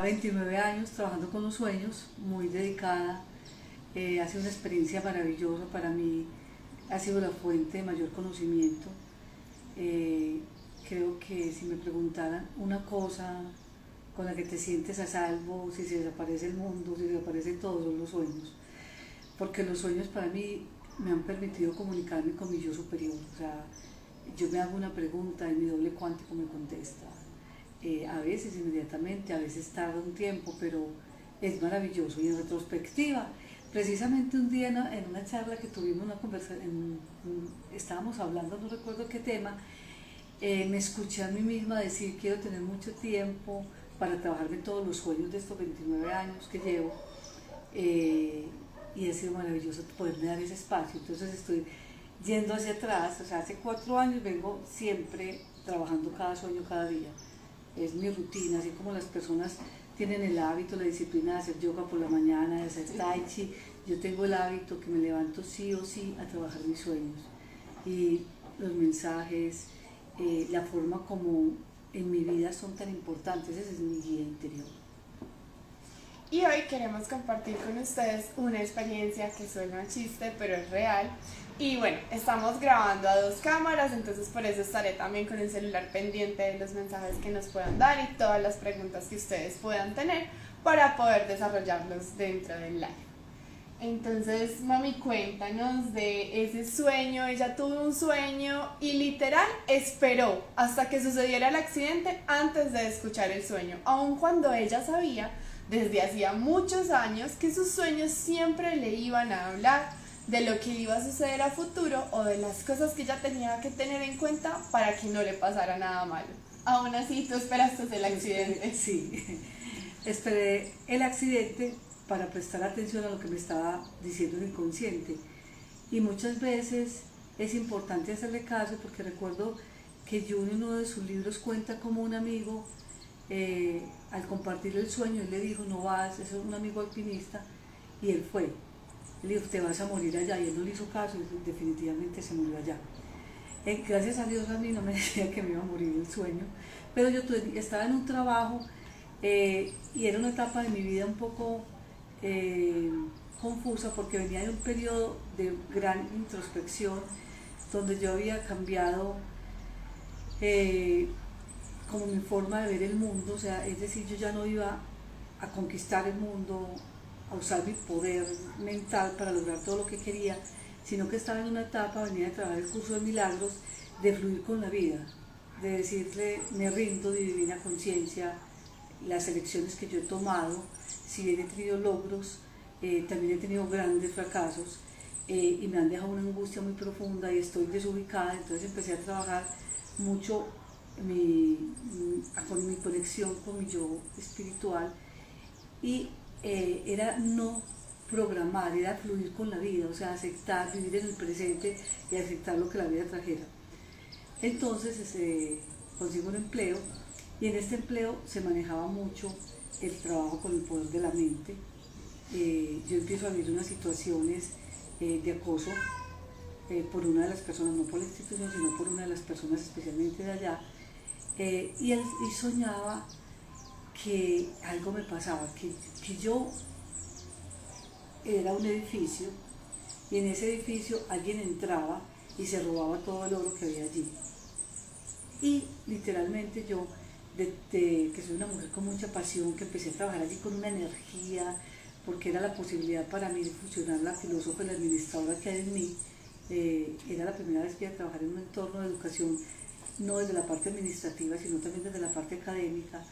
29 años trabajando con los sueños, muy dedicada. Ha sido una experiencia maravillosa para mí, ha sido la fuente de mayor conocimiento. Eh, Creo que si me preguntaran una cosa con la que te sientes a salvo, si se desaparece el mundo, si desaparecen todos, son los sueños. Porque los sueños para mí me han permitido comunicarme con mi yo superior. O sea, yo me hago una pregunta y mi doble cuántico me contesta. A veces inmediatamente, a veces tarda un tiempo, pero es maravilloso. Y en retrospectiva, precisamente un día en una charla que tuvimos, una conversación, estábamos hablando, no recuerdo qué tema, me escuché a mí misma decir: quiero tener mucho tiempo para trabajarme todos los sueños de estos 29 años que llevo. eh, y ha sido maravilloso poderme dar ese espacio. Entonces estoy yendo hacia atrás, o sea, hace 4 años vengo siempre trabajando cada sueño, cada día. Es mi rutina, así como las personas tienen el hábito, la disciplina de hacer yoga por la mañana, de hacer tai chi, yo tengo el hábito que me levanto sí o sí a trabajar mis sueños. Y los mensajes, la forma como en mi vida son tan importantes, ese es mi guía interior. Y hoy queremos compartir con ustedes una experiencia que suena a chiste, pero es real. Y bueno, estamos grabando a dos cámaras, entonces por eso estaré también con el celular pendiente de los mensajes que nos puedan dar y todas las preguntas que ustedes puedan tener para poder desarrollarlos dentro del live. Entonces, mami, cuéntanos de ese sueño. Ella tuvo un sueño y literal esperó hasta que sucediera el accidente antes de escuchar el sueño, aun cuando ella sabía desde hacía muchos años que sus sueños siempre le iban a hablar de lo que iba a suceder a futuro o de las cosas que ella tenía que tener en cuenta para que no le pasara nada malo. Aún así, tú esperaste el accidente. Sí, esperé el accidente para prestar atención a lo que me estaba diciendo el inconsciente. Y muchas veces es importante hacerle caso, porque recuerdo que Jung en uno de sus libros cuenta como un amigo, al compartir el sueño, él le dijo: no vas, es un amigo alpinista, y él fue. Él dijo: te vas a morir allá, y él no le hizo caso y definitivamente se murió allá. Gracias a Dios a mí no me decía que me iba a morir el sueño, pero yo estaba en un trabajo, y era una etapa de mi vida un poco eh, confusa, porque venía de un periodo de gran introspección donde yo había cambiado, eh, como mi forma de ver el mundo. O sea, es decir, yo ya no iba a conquistar el mundo, a usar mi poder mental para lograr todo lo que quería, sino que estaba en una etapa, venía de trabajar el curso de milagros, de fluir con la vida, de decirle: me rindo, divina conciencia, las elecciones que yo he tomado, si bien he tenido logros, también he tenido grandes fracasos, y me han dejado una angustia muy profunda y estoy desubicada. Entonces empecé a trabajar mucho con mi conexión con mi yo espiritual, y era no programar, era fluir con la vida, o sea, aceptar, vivir en el presente y aceptar lo que la vida trajera. Entonces consigo un empleo, y en este empleo se manejaba mucho el trabajo con el poder de la mente. Yo empiezo a vivir unas situaciones de acoso, por una de las personas, no por la institución, sino por una de las personas especialmente de allá, y soñaba que algo me pasaba, que yo era un edificio, y en ese edificio alguien entraba y se robaba todo el oro que había allí. Y literalmente yo, que soy una mujer con mucha pasión, que empecé a trabajar allí con una energía, porque era la posibilidad para mí de fusionar la filósofa y la administradora que hay en mí. Era la primera vez que iba a trabajar en un entorno de educación, no desde la parte administrativa, sino también desde la parte académica.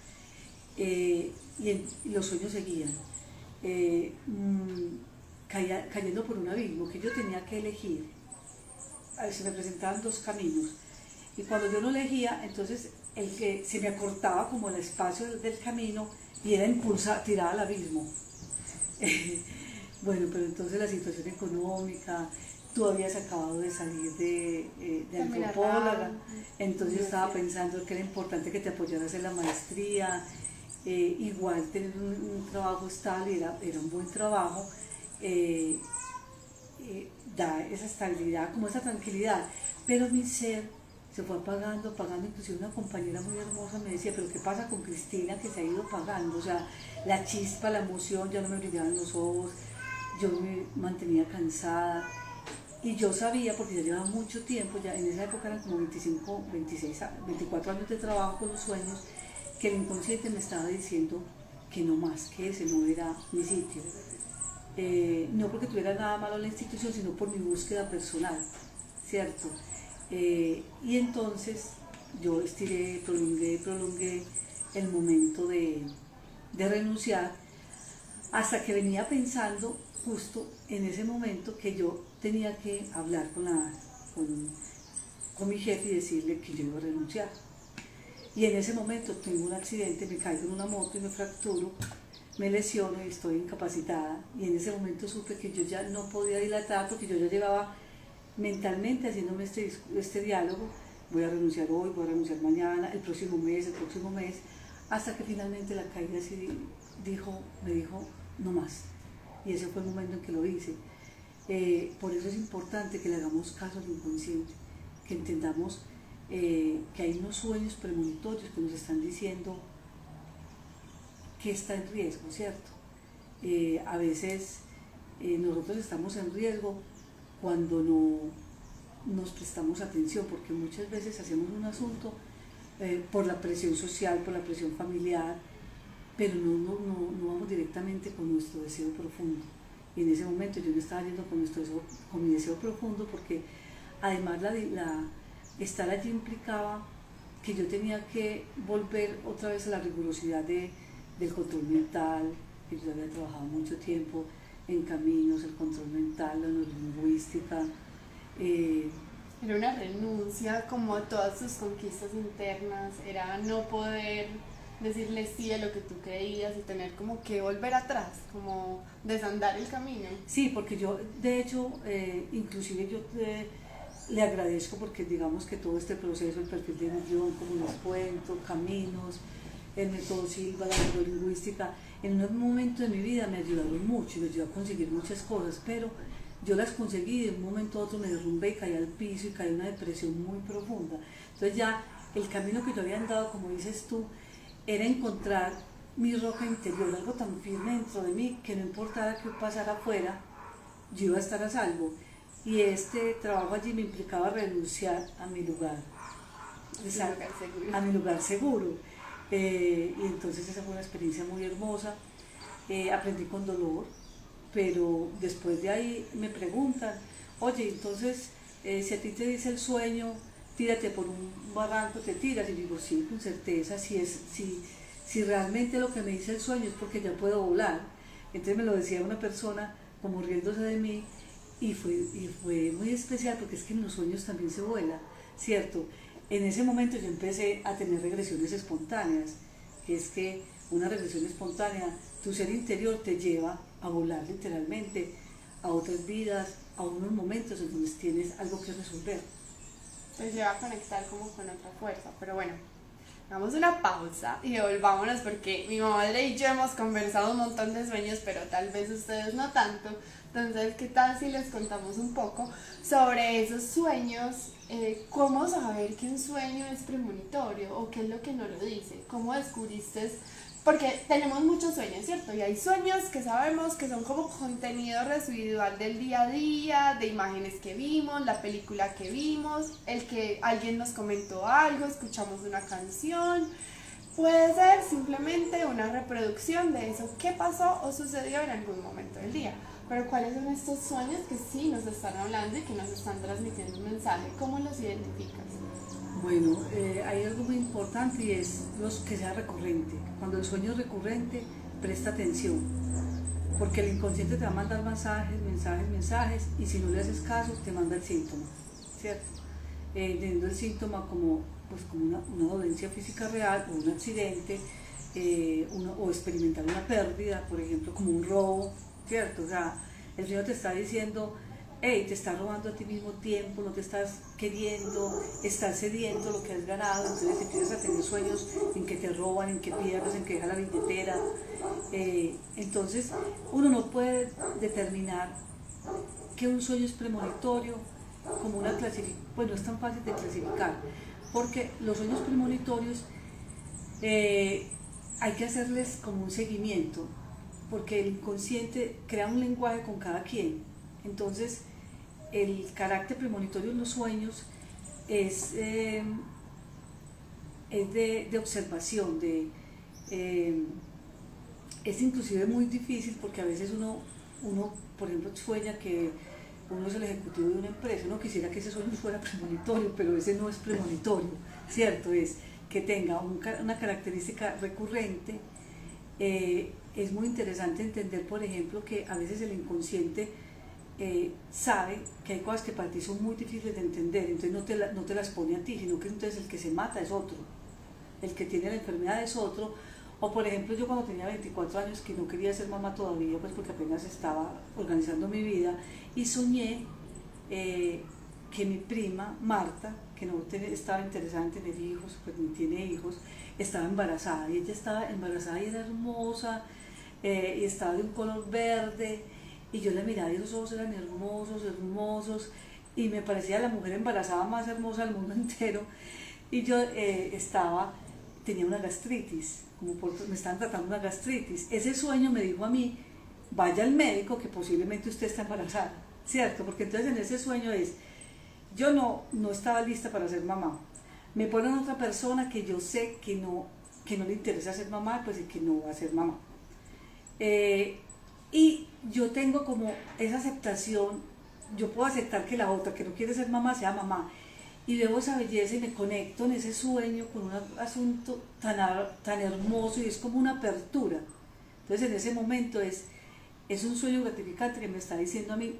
Y los sueños seguían, cayendo por un abismo que yo tenía que elegir. A veces me presentaban dos caminos, y cuando yo lo elegía, entonces el que se me acortaba como el espacio del camino, y era tirada al abismo. Bueno, pero entonces la situación económica, tú habías acabado de salir de antropóloga, entonces estaba pensando que era importante que te apoyaras en la maestría. Igual tener un trabajo estable, era un buen trabajo, eh, da esa estabilidad, como esa tranquilidad, pero mi ser se fue apagando, apagando. Inclusive una compañera muy hermosa me decía, pero ¿qué pasa con Cristina que se ha ido apagando? O sea, la chispa, la emoción, ya no me brillaban los ojos, yo me mantenía cansada. Y yo sabía, porque ya llevaba mucho tiempo, ya en esa época eran como 25, 26, 24 años de trabajo con los sueños, que el inconsciente me estaba diciendo que no más, que ese no era mi sitio. No porque tuviera nada malo en la institución, sino por mi búsqueda personal, ¿cierto? Y entonces yo estiré, prolongué el momento de renunciar, hasta que venía pensando justo en ese momento que yo tenía que hablar con mi jefe y decirle que yo iba a renunciar. Y en ese momento tengo un accidente, me caigo en una moto y me fracturo, me lesiono y estoy incapacitada. Y en ese momento supe que yo ya no podía dilatar, porque yo ya llevaba mentalmente haciéndome este diálogo: voy a renunciar hoy, voy a renunciar mañana, el próximo mes, hasta que finalmente la caída sí me dijo no más. Y ese fue el momento en que lo hice. Por eso es importante que le hagamos caso al inconsciente, que entendamos que hay unos sueños premonitorios que nos están diciendo que está en riesgo, ¿cierto? A veces nosotros estamos en riesgo cuando no nos prestamos atención, porque muchas veces hacemos un asunto por la presión social, por la presión familiar, pero no vamos directamente con nuestro deseo profundo. Y en ese momento yo no estaba yendo con mi deseo profundo, porque además estar allí implicaba que yo tenía que volver otra vez a la rigurosidad del control mental, que yo había trabajado mucho tiempo en caminos, el control mental, la neurolingüística. Era una renuncia como a todas tus conquistas internas, era no poder decirle sí a lo que tú creías y tener como que volver atrás, como desandar el camino. Sí, porque yo, de hecho, inclusive yo le agradezco, porque digamos que todo este proceso, el perfil de guión, como les cuento, caminos, el método Silva, la neurolingüística, en un momento de mi vida me ayudaron mucho y me ayudó a conseguir muchas cosas, pero yo las conseguí y de un momento a otro me derrumbé y caí al piso y caí en una depresión muy profunda. Entonces ya el camino que yo había andado, como dices tú, era encontrar mi roca interior, algo tan firme dentro de mí que no importara qué pasara afuera, yo iba a estar a salvo. Y este trabajo allí me implicaba renunciar a mi lugar, a mi lugar seguro. Y entonces esa fue una experiencia muy hermosa. Aprendí con dolor, pero después de ahí me preguntan, oye, entonces si a ti te dice el sueño, tírate por un barranco, te tiras. Y digo, sí, con certeza, si realmente lo que me dice el sueño es porque ya puedo volar. Entonces me lo decía una persona como riéndose de mí, y fue muy especial, porque es que en los sueños también se vuela, ¿cierto? En ese momento yo empecé a tener regresiones espontáneas, que es que una regresión espontánea, tu ser interior te lleva a volar literalmente a otras vidas, a unos momentos en donde tienes algo que resolver. Te lleva a conectar como con otra fuerza, pero bueno, hagamos una pausa y volvámonos, porque mi madre y yo hemos conversado un montón de sueños, pero tal vez ustedes no tanto. Entonces, ¿qué tal si les contamos un poco sobre esos sueños? ¿Cómo saber que un sueño es premonitorio o qué es lo que no lo dice? ¿Cómo descubriste? Porque tenemos muchos sueños, ¿cierto? Y hay sueños que sabemos que son como contenido residual del día a día, de imágenes que vimos, la película que vimos, el que alguien nos comentó algo, escuchamos una canción. Puede ser simplemente una reproducción de eso que pasó o sucedió en algún momento del día. Pero ¿cuáles son estos sueños que sí nos están hablando y que nos están transmitiendo un mensaje? ¿Cómo los identificas? Bueno, hay algo muy importante, y es que sea recurrente. Cuando el sueño es recurrente, presta atención, porque el inconsciente te va a mandar mensajes, y si no le haces caso, te manda el síntoma, ¿cierto? Teniendo el síntoma como una dolencia física real, o un accidente, o experimentar una pérdida, por ejemplo, como un robo, ¿cierto? O sea, el sueño te está diciendo, hey, te estás robando a ti mismo tiempo, no te estás queriendo, estás cediendo lo que has ganado. Entonces empiezas a tener sueños en que te roban, en que pierdes, en que dejas la billetera. Entonces uno no puede determinar que un sueño es premonitorio como una clasificación, pues no es tan fácil de clasificar, porque los sueños premonitorios hay que hacerles como un seguimiento, porque el inconsciente crea un lenguaje con cada quien. Entonces, el carácter premonitorio en los sueños es de observación, es inclusive muy difícil porque a veces uno, por ejemplo, sueña que uno es el ejecutivo de una empresa, uno quisiera que ese sueño fuera premonitorio, pero ese no es premonitorio, ¿cierto? Es que tenga una característica recurrente. Es muy interesante entender, por ejemplo, que a veces el inconsciente sabe que hay cosas que para ti son muy difíciles de entender, entonces no te las pone a ti, sino que entonces el que se mata es otro, el que tiene la enfermedad es otro. O por ejemplo, yo cuando tenía 24 años, que no quería ser mamá todavía, pues porque apenas estaba organizando mi vida, y soñé que mi prima Marta, que no estaba interesada en tener hijos, pues ni tiene hijos, estaba embarazada, y ella estaba embarazada y era hermosa, y estaba de un color verde, y yo la miraba y los ojos eran hermosos, hermosos, y me parecía la mujer embarazada más hermosa del mundo entero, y yo tenía una gastritis, me estaban tratando una gastritis. Ese sueño me dijo a mí, vaya al médico que posiblemente usted está embarazada, ¿cierto? Porque entonces en ese sueño yo no estaba lista para ser mamá. Me ponen otra persona que yo sé que no le interesa ser mamá, pues y que no va a ser mamá. Y yo tengo como esa aceptación, yo puedo aceptar que la otra que no quiere ser mamá sea mamá, y veo esa belleza y me conecto en ese sueño con un asunto tan hermoso, y es como una apertura. Entonces en ese momento es un sueño gratificante que me está diciendo a mí,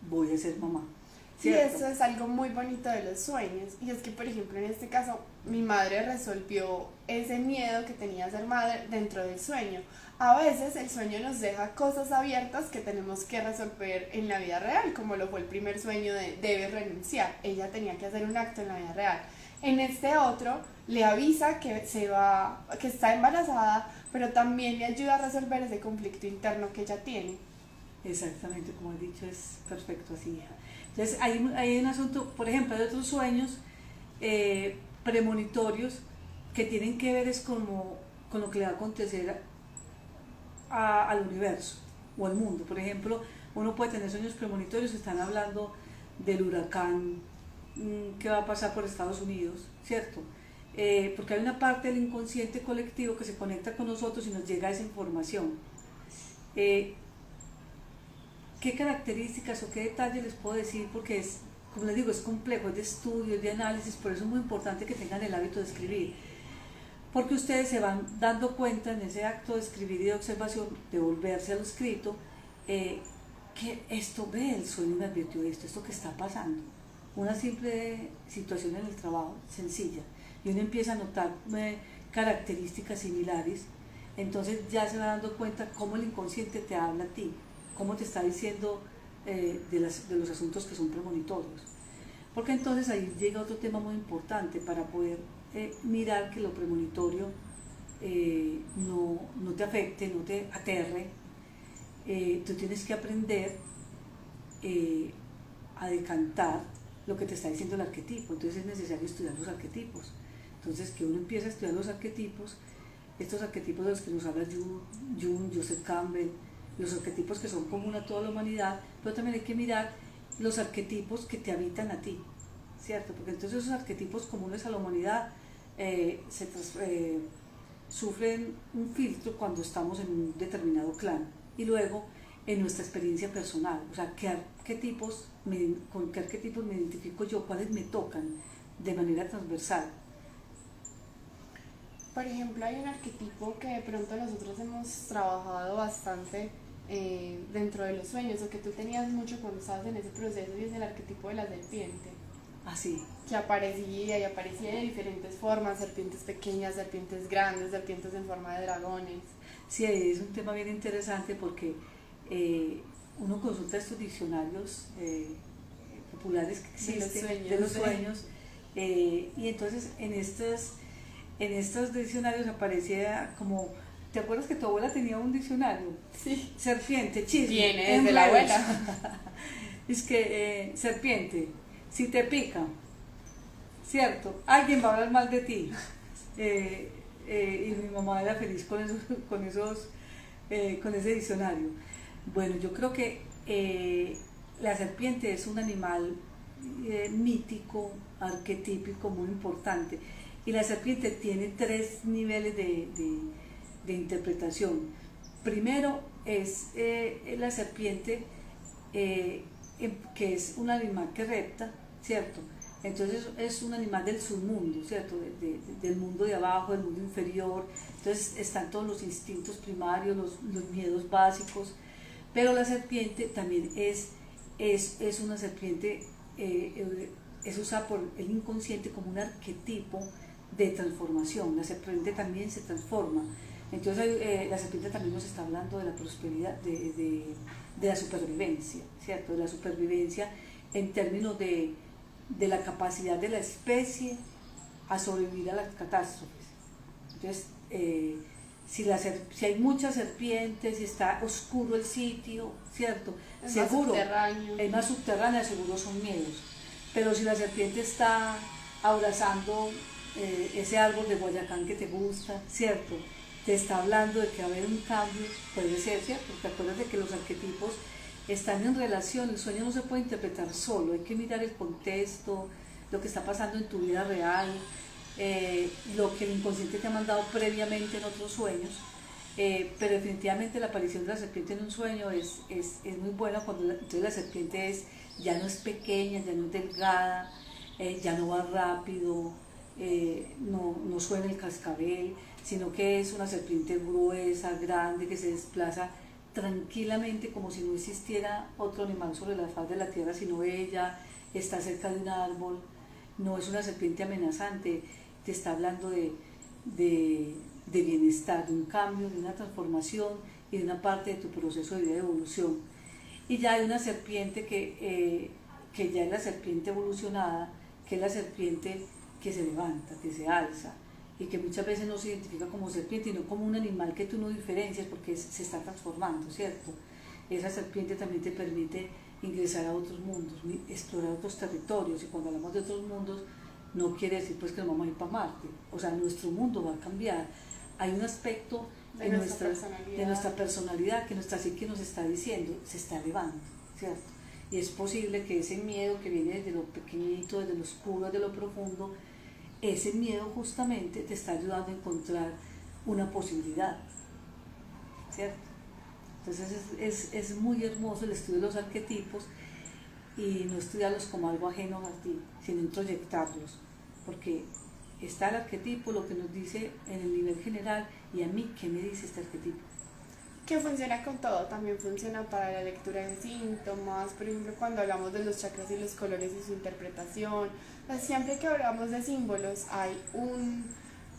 voy a ser mamá. Sí, eso es algo muy bonito de los sueños, y es que por ejemplo en este caso mi madre resolvió ese miedo que tenía a ser madre dentro del sueño. A veces el sueño nos deja cosas abiertas que tenemos que resolver en la vida real, como lo fue el primer sueño de debe renunciar, ella tenía que hacer un acto en la vida real. En este otro le avisa que está embarazada, pero también le ayuda a resolver ese conflicto interno que ella tiene. Exactamente, como he dicho, es perfecto así, hija. Entonces hay un asunto, por ejemplo, hay otros sueños premonitorios que tienen que ver es con lo que le va a acontecer al universo o al mundo. Por ejemplo, uno puede tener sueños premonitorios que están hablando del huracán que va a pasar por Estados Unidos, ¿cierto? Porque hay una parte del inconsciente colectivo que se conecta con nosotros y nos llega esa información. ¿Qué características o qué detalles les puedo decir? Porque como les digo, es complejo, es de estudio, es de análisis, por eso es muy importante que tengan el hábito de escribir. Porque ustedes se van dando cuenta en ese acto de escribir y de observación, de volverse a lo escrito, que el sueño me advirtió de esto que está pasando. Una simple situación en el trabajo, sencilla, y uno empieza a notar características similares, entonces ya se va dando cuenta cómo el inconsciente te habla a ti, cómo te está diciendo de los asuntos que son premonitorios. Porque entonces ahí llega otro tema muy importante para poder mirar que lo premonitorio no te afecte, no te aterre. Tú tienes que aprender a decantar lo que te está diciendo el arquetipo. Entonces es necesario estudiar los arquetipos. Entonces que uno empieza a estudiar los arquetipos, estos arquetipos de los que nos habla Jung, Joseph Campbell, los arquetipos que son comunes a toda la humanidad, pero también hay que mirar los arquetipos que te habitan a ti, ¿cierto? Porque entonces esos arquetipos comunes a la humanidad sufren un filtro cuando estamos en un determinado clan, y luego en nuestra experiencia personal, o sea, con qué arquetipos me identifico yo, cuáles me tocan de manera transversal. Por ejemplo, hay un arquetipo que de pronto nosotros hemos trabajado bastante dentro de los sueños, o que tú tenías mucho cuando estabas en ese proceso, y es el arquetipo de la serpiente. Así. Que aparecía de diferentes formas, serpientes pequeñas, serpientes grandes, serpientes en forma de dragones. Sí, es un tema bien interesante porque uno consulta estos diccionarios populares que existen de los sueños, y entonces en estos diccionarios aparecía como, ¿te acuerdas que tu abuela tenía un diccionario? Sí. Serpiente, chisme. Viene desde la abuela. Es que serpiente, si te pica, ¿cierto? Alguien va a hablar mal de ti. Y mi mamá era feliz con ese diccionario. Bueno, yo creo que la serpiente es un animal mítico, arquetípico, muy importante. Y la serpiente tiene tres niveles de interpretación. Primero es la serpiente, que es un animal que repta, ¿cierto? Entonces es un animal del submundo, ¿cierto? Del mundo de abajo, del mundo inferior. Entonces están todos los instintos primarios, los miedos básicos. Pero la serpiente también es una serpiente, es usada por el inconsciente como un arquetipo de transformación. La serpiente también se transforma. Entonces la serpiente también nos está hablando de la prosperidad, de la supervivencia, ¿cierto? De la supervivencia en términos de la capacidad de la especie a sobrevivir a las catástrofes. Entonces, si hay muchas serpientes, si está oscuro el sitio, ¿cierto? Es seguro, es más subterránea, seguro son miedos. Pero si la serpiente está abrazando ese árbol de Guayacán que te gusta, ¿cierto? Te está hablando de que va a haber un cambio, puede ser, ¿cierto? Porque acuérdate que los arquetipos están en relación, el sueño no se puede interpretar solo, hay que mirar el contexto, lo que está pasando en tu vida real, lo que el inconsciente te ha mandado previamente en otros sueños, pero definitivamente la aparición de la serpiente en un sueño es muy buena cuando entonces la serpiente ya no es pequeña, ya no es delgada, ya no va rápido, no suena el cascabel, sino que es una serpiente gruesa, grande, que se desplaza tranquilamente como si no existiera otro animal sobre la faz de la tierra sino ella, está cerca de un árbol, no es una serpiente amenazante, te está hablando de bienestar, de un cambio, de una transformación y de una parte de tu proceso de vida de evolución. Y ya hay una serpiente que ya es la serpiente evolucionada, que es la serpiente que se levanta, que se alza, y que muchas veces no se identifica como serpiente, sino como un animal que tú no diferencias porque se está transformando, ¿cierto? Esa serpiente también te permite ingresar a otros mundos, explorar otros territorios, y cuando hablamos de otros mundos, no quiere decir pues que nos vamos a ir para Marte, o sea, nuestro mundo va a cambiar. Hay un aspecto de nuestra personalidad que nuestra psique nos está diciendo, se está elevando, ¿cierto? Y es posible que ese miedo que viene desde lo pequeñito, desde lo oscuro, desde lo profundo, ese miedo justamente te está ayudando a encontrar una posibilidad, ¿cierto? Entonces es muy hermoso el estudio de los arquetipos y no estudiarlos como algo ajeno a ti, sino introyectarlos, porque está el arquetipo, lo que nos dice en el nivel general, y a mí, ¿qué me dice este arquetipo? Que funciona con todo, también funciona para la lectura de síntomas, por ejemplo cuando hablamos de los chakras y los colores y su interpretación, siempre que hablamos de símbolos hay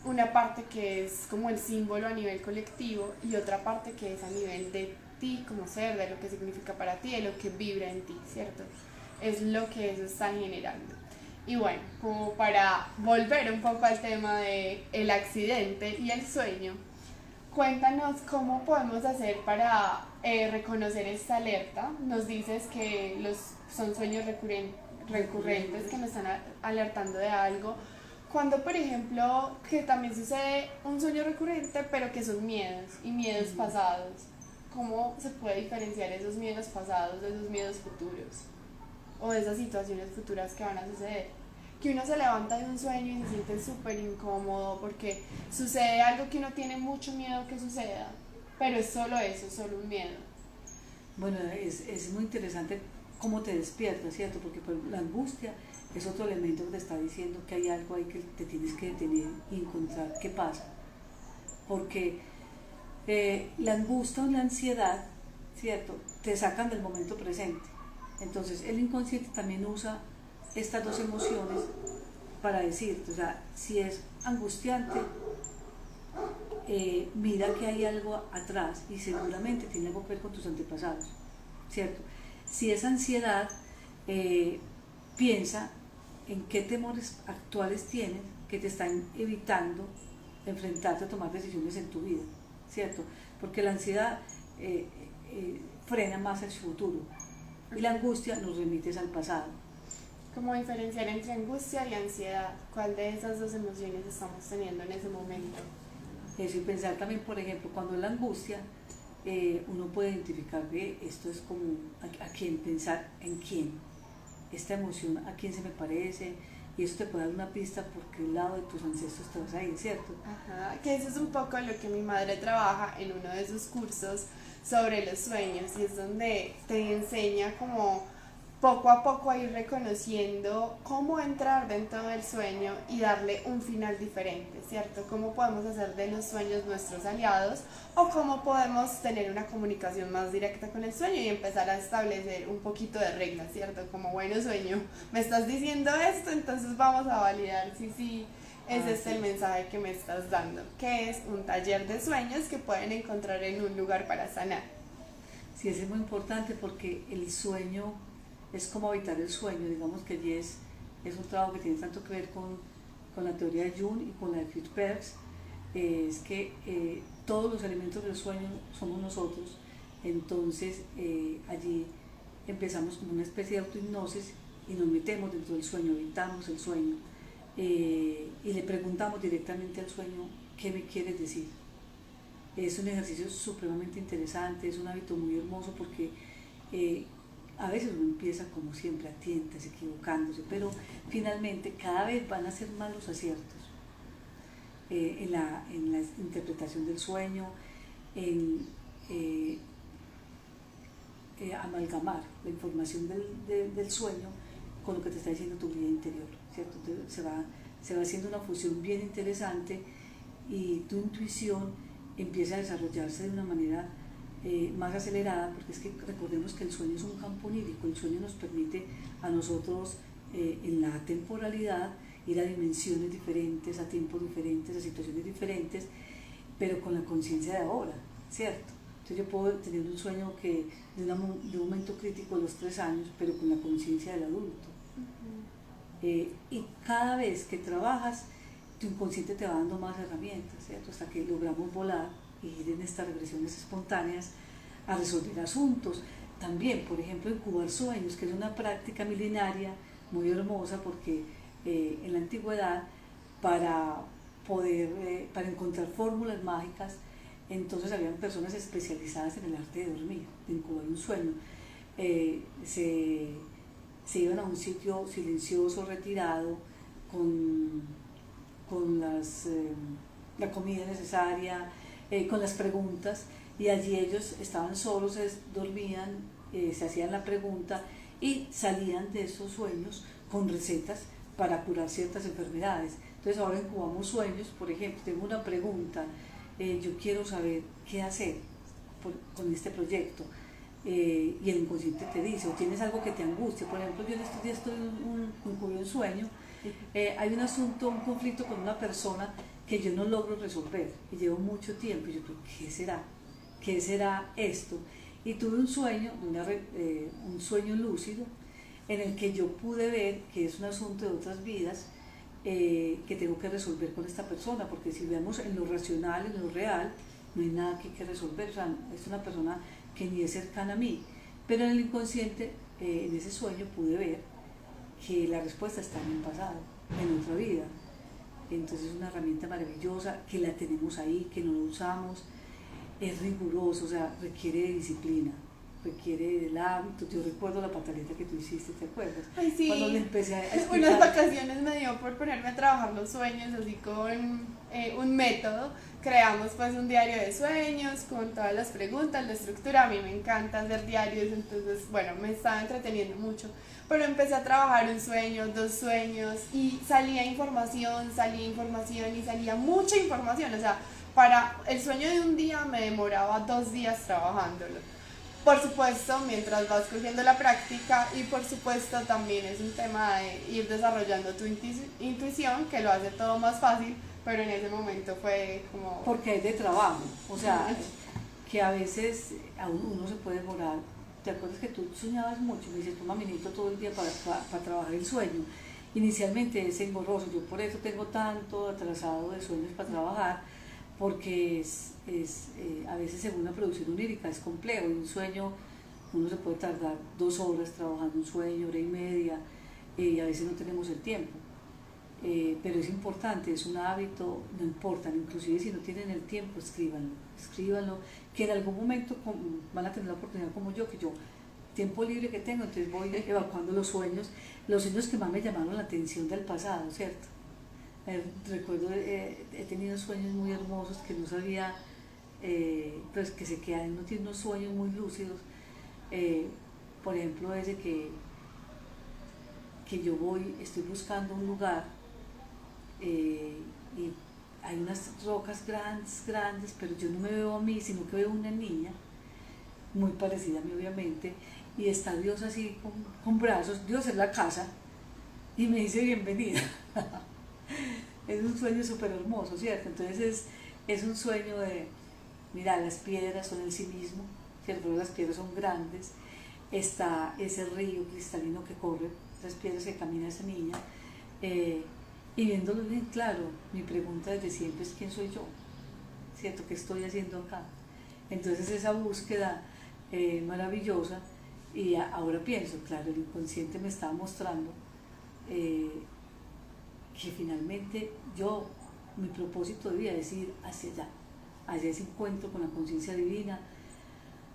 una parte que es como el símbolo a nivel colectivo y otra parte que es a nivel de ti como ser, de lo que significa para ti, de lo que vibra en ti, ¿cierto? Es lo que eso está generando. Y bueno, como para volver un poco al tema de el accidente y el sueño, cuéntanos cómo podemos hacer para reconocer esta alerta. Nos dices que son sueños recurrentes que nos están alertando de algo. Cuando, por ejemplo, que también sucede un sueño recurrente, pero que son miedos y miedos pasados. ¿Cómo se puede diferenciar esos miedos pasados de esos miedos futuros? O de esas situaciones futuras que van a suceder. Que uno se levanta de un sueño y se siente súper incómodo porque sucede algo que uno tiene mucho miedo que suceda, pero es solo eso, solo un miedo. Bueno, es muy interesante cómo te despiertas, ¿cierto? Porque la angustia es otro elemento que te está diciendo que hay algo ahí que te tienes que detener y encontrar qué pasa. Porque la angustia o la ansiedad, ¿cierto? Te sacan del momento presente. Entonces el inconsciente también usa estas dos emociones para decirte, o sea, si es angustiante, mira que hay algo atrás y seguramente tiene algo que ver con tus antepasados, ¿cierto? Si es ansiedad, piensa en qué temores actuales tienes que te están evitando enfrentarte a tomar decisiones en tu vida, ¿cierto? Porque la ansiedad frena más el futuro y la angustia nos remite al pasado. Como diferenciar entre angustia y ansiedad. ¿Cuál de esas dos emociones estamos teniendo en ese momento? Eso, y pensar también, por ejemplo, cuando es la angustia, uno puede identificar que esto es como a quién, pensar en quién, esta emoción a quién se me parece, y eso te puede dar una pista por qué lado de tus ancestros te vas a ir, ¿cierto? Ajá, que eso es un poco lo que mi madre trabaja en uno de sus cursos sobre los sueños y es donde te enseña como poco a poco a ir reconociendo cómo entrar dentro del sueño y darle un final diferente, ¿cierto? Cómo podemos hacer de los sueños nuestros aliados o cómo podemos tener una comunicación más directa con el sueño y empezar a establecer un poquito de reglas, ¿cierto? Como, bueno, sueño, me estás diciendo esto, entonces vamos a validar si sí es este el mensaje que me estás dando, que es un taller de sueños que pueden encontrar en un lugar para sanar. Sí, eso es muy importante porque el sueño es como habitar el sueño, digamos que allí es un trabajo que tiene tanto que ver con la teoría de Jung y con la de Fritz Perls, es que todos los elementos del sueño somos nosotros, entonces allí empezamos como una especie de autohipnosis y nos metemos dentro del sueño, habitamos el sueño y le preguntamos directamente al sueño qué me quieres decir. Es un ejercicio supremamente interesante, es un hábito muy hermoso porque a veces uno empieza como siempre a tientas, equivocándose, pero finalmente cada vez van a ser más los aciertos en la interpretación del sueño, en amalgamar la información del sueño con lo que te está diciendo tu vida interior, ¿cierto? Entonces se va haciendo una fusión bien interesante y tu intuición empieza a desarrollarse de una manera más acelerada, porque es que recordemos que el sueño es un campo onírico, el sueño nos permite a nosotros en la temporalidad ir a dimensiones diferentes, a tiempos diferentes, a situaciones diferentes, pero con la conciencia de ahora, ¿cierto? Entonces yo puedo tener un sueño que de un momento crítico de los 3 años, pero con la conciencia del adulto. Y cada vez que trabajas, tu inconsciente te va dando más herramientas, ¿cierto? Hasta que logramos volar y ir en estas regresiones espontáneas a resolver asuntos. También, por ejemplo, incubar sueños, que es una práctica milenaria muy hermosa porque en la antigüedad para para encontrar fórmulas mágicas, entonces habían personas especializadas en el arte de dormir, de incubar un sueño. Se iban a un sitio silencioso, retirado, con la comida necesaria, con las preguntas, y allí ellos estaban solos, dormían, se hacían la pregunta y salían de esos sueños con recetas para curar ciertas enfermedades. Entonces ahora incubamos sueños, por ejemplo, tengo una pregunta, yo quiero saber qué hacer con este proyecto, y el inconsciente te dice, o tienes algo que te angustia. Por ejemplo, yo en estos días estoy incubé un sueño, hay un asunto, un conflicto con una persona que yo no logro resolver y llevo mucho tiempo y yo creo, ¿qué será? ¿Qué será esto? Y tuve un sueño, un sueño lúcido en el que yo pude ver que es un asunto de otras vidas que tengo que resolver con esta persona, porque si vemos en lo racional, en lo real, no hay nada que hay que resolver, o sea, es una persona que ni es cercana a mí, pero en el inconsciente, en ese sueño pude ver que la respuesta está en el pasado, en otra vida. Entonces es una herramienta maravillosa que la tenemos ahí, que no la usamos, es riguroso, o sea, requiere de disciplina, requiere del hábito. Yo recuerdo la pataleta que tú hiciste, ¿te acuerdas? Ay, sí. Cuando le empecé a explicar. Unas vacaciones me dio por ponerme a trabajar los sueños, así con un método. Creamos pues un diario de sueños con todas las preguntas, la estructura. A mí me encanta hacer diarios, entonces bueno, me estaba entreteniendo mucho. Pero empecé a trabajar un sueño, 2 sueños y salía información y salía mucha información. O sea, para el sueño de un día me demoraba 2 días trabajándolo. Por supuesto, mientras vas cogiendo la práctica y por supuesto también es un tema de ir desarrollando tu intuición, que lo hace todo más fácil, pero en ese momento fue como... Porque es de trabajo, o sea, que a veces a uno se puede demorar. ¿Te acuerdas que tú soñabas mucho? Me dices, toma minito todo el día para trabajar el sueño. Inicialmente es engorroso, yo por eso tengo tanto atrasado de sueños para trabajar, porque a veces según la producción onírica es complejo, y un sueño uno se puede tardar 2 horas trabajando un sueño, hora y media, y a veces no tenemos el tiempo. Pero es importante, es un hábito, no importa, inclusive si no tienen el tiempo, escríbanlo, que en algún momento van a tener la oportunidad como yo, que yo, tiempo libre que tengo, entonces voy evacuando los sueños que más me llamaron la atención del pasado, ¿cierto? Recuerdo, he tenido sueños muy hermosos que no sabía, pues que se quedan, uno tiene unos sueños muy lúcidos, por ejemplo ese que yo estoy buscando un lugar, y hay unas rocas grandes, pero yo no me veo a mí, sino que veo una niña, muy parecida a mí obviamente, y está Dios así con brazos, Dios es la casa, y me dice bienvenida. Es un sueño súper hermoso, ¿cierto? Entonces es un sueño de, mira, las piedras son en sí mismo, ¿cierto? Las piedras son grandes, está ese río cristalino que corre, esas piedras que camina esa niña, y viéndolo bien claro, mi pregunta desde siempre es ¿quién soy yo? ¿Cierto? ¿Qué estoy haciendo acá? Entonces esa búsqueda maravillosa, y ahora pienso, claro, el inconsciente me está mostrando que finalmente mi propósito de vida es ir hacia ese encuentro con la conciencia divina,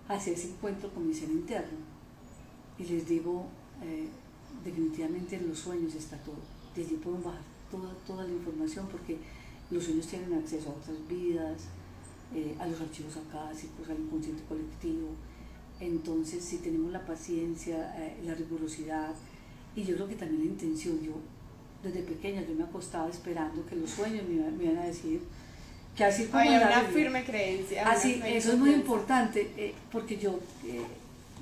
hacia ese encuentro con mi ser interno. Y les digo, definitivamente en los sueños está todo, de allí pueden bajar toda la información, porque los sueños tienen acceso a otras vidas, a los archivos acásicos, al inconsciente colectivo. Entonces, si tenemos la paciencia, la rigurosidad, y yo creo que también la intención, desde pequeña yo me acostaba esperando que los sueños me iban a decir que así como hay una Biblia, firme creencia. así, eso es muy importante, porque yo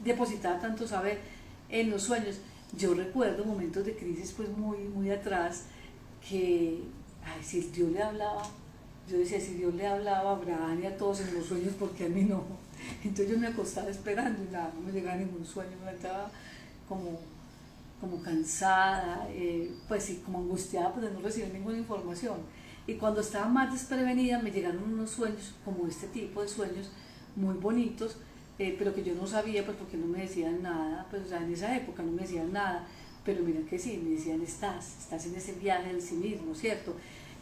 depositaba tanto saber en los sueños. Yo recuerdo momentos de crisis pues muy atrás, que si Dios le hablaba, yo decía, si Dios le hablaba a Abraham y a todos en los sueños, porque a mí no. Entonces yo me acostaba esperando y nada, no me llegaba ningún sueño, me levantaba como cansada, pues sí, como angustiada, pues de no recibir ninguna información. Y cuando estaba más desprevenida me llegaron unos sueños, como este tipo de sueños, muy bonitos, pero que yo no sabía, pues porque no me decían nada, pues o sea, en esa época no me decían nada, pero mira que sí, me decían, estás en ese viaje del sí mismo, ¿cierto?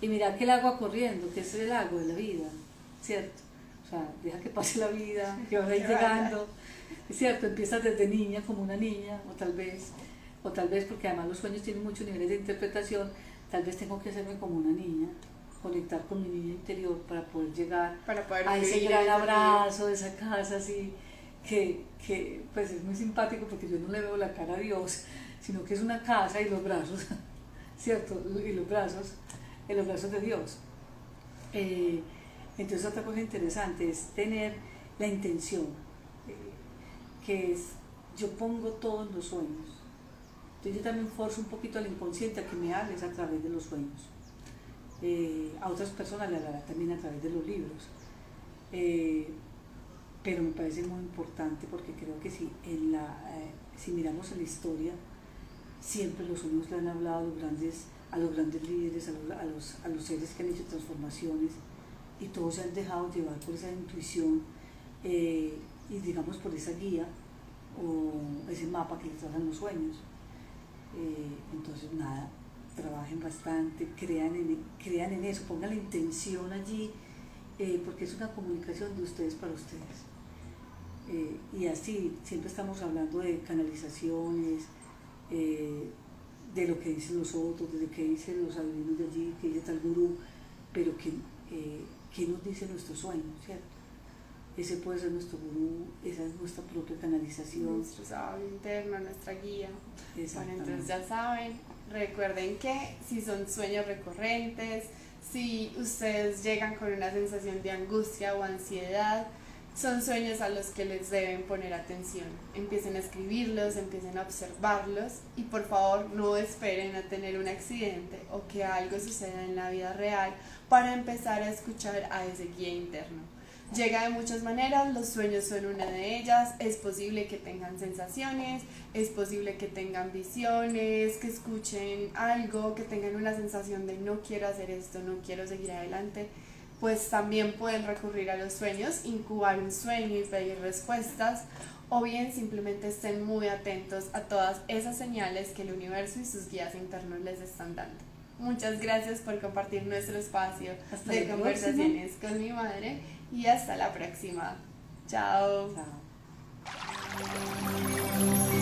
Y mira que el agua corriendo, que es el agua de la vida, ¿cierto? O sea, deja que pase la vida, que vas a ir llegando, ¿cierto? Empiezas desde niña, como una niña, o tal vez porque además los sueños tienen muchos niveles de interpretación, tal vez tengo que hacerme como una niña, conectar con mi niña interior para poder llegar a ese gran abrazo de esa casa, así, que pues es muy simpático, porque yo no le veo la cara a Dios, sino que es una casa y los brazos, ¿cierto? Y los brazos de Dios. Entonces otra cosa interesante es tener la intención, que es, yo pongo todo en los sueños. Entonces yo también forzo un poquito al inconsciente a que me hables a través de los sueños. A otras personas le hablará también a través de los libros. Pero me parece muy importante, porque creo que si miramos en la historia, siempre los sueños le han hablado a los grandes líderes, a los seres que han hecho transformaciones, y todos se han dejado llevar por esa intuición, y digamos por esa guía o ese mapa que les trazan los sueños. Entonces nada, trabajen bastante, crean en eso, pongan la intención allí, porque es una comunicación de ustedes para ustedes. Y así, siempre estamos hablando de canalizaciones, de lo que dicen los otros, de lo que dicen los adivinos de allí, que dice tal gurú, pero ¿qué nos dice nuestro sueño, cierto? Ese puede ser nuestro gurú, esa es nuestra propia canalización. Nuestro sabio interno, nuestra guía. Bueno, entonces ya saben, recuerden que si son sueños recurrentes, si ustedes llegan con una sensación de angustia o ansiedad, son sueños a los que les deben poner atención. Empiecen a escribirlos, empiecen a observarlos, y por favor no esperen a tener un accidente o que algo suceda en la vida real para empezar a escuchar a ese guía interno. Llega de muchas maneras, los sueños son una de ellas. Es posible que tengan sensaciones, es posible que tengan visiones, que escuchen algo, que tengan una sensación de no quiero hacer esto, no quiero seguir adelante. Pues también pueden recurrir a los sueños, incubar un sueño y pedir respuestas, o bien simplemente estén muy atentos a todas esas señales que el universo y sus guías internos les están dando. Muchas gracias por compartir nuestro espacio de conversaciones con mi madre y hasta la próxima. Chao. Chao.